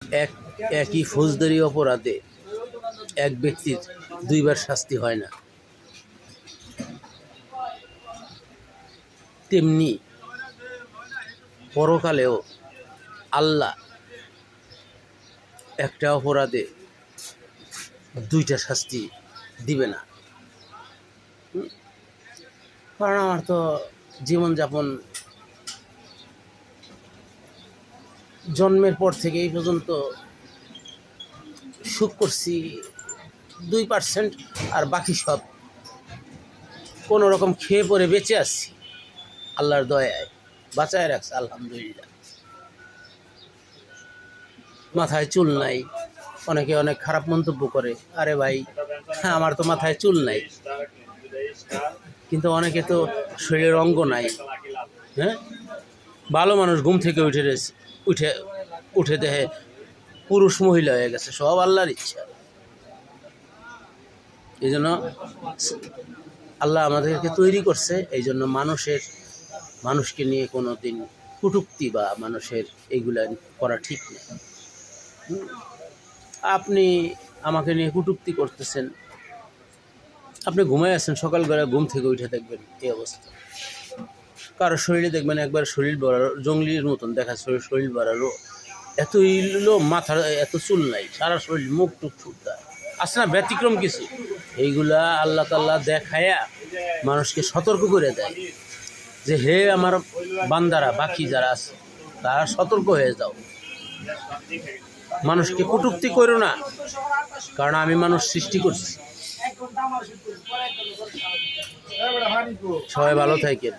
এক একই ফৌজদারি অপরাধে এক ব্যক্তির দুইবার শাস্তি হয় না, তেমনি পরকালেও আল্লাহ একটা অপরাধে দুইটা শাস্তি দিবে না। কারণ আমার তো জীবনযাপন জন্মের পর থেকে এই পর্যন্ত সুখ করছি 2%, আর বাকি সব কোনো রকম খেয়ে পরে বেঁচে আসছি। আল্লাহর দয়ায় বাঁচায় রাখছে, আলহামদুলিল্লাহ। মাথায় চুল নাই, অনেকে অনেক খারাপ মন্তব্য করে, আরে ভাই আমার তো মাথায় চুল নাই, কিন্তু অনেকে তো শরীরের অঙ্গ নাই। হ্যাঁ, ভালো মানুষ ঘুম থেকে উঠে উঠে দেখে পুরুষ মহিলা হয়ে গেছে, সব আল্লাহর ইচ্ছা। এই জন্য আল্লাহ আমাদেরকে তৈরি করছে, এই জন্য মানুষকে নিয়ে কোনো দিন কটূক্তি বা মানুষের এইগুলা করা ঠিক নেই। আপনি আমাকে নিয়ে কটূক্তি করতেছেন, আপনি ঘুমায় আছেন, সকালবেলা ঘুম থেকে উঠে দেখবেন এই অবস্থা। কারো শরীরে দেখবেন একবার শরীর বাড়ানো, জঙ্গলির মতন দেখা, শরীর বাড়ালো, এতই মাথার এত চুল নাই, সারা শরীর মুখ টুক ফুটতা আসে না, ব্যতিক্রম কিছু। এইগুলা আল্লাহ তাআলা দেখায়া মানুষকে সতর্ক করে দেয় যে হে আমার বান্দারা, বাকি যারা আছে তারা সতর্ক হয়ে যাও, মানুষকে কটূক্তি করো না, কারণ আমি মানুষ সৃষ্টি করছি। সবাই ভালো থাকেন।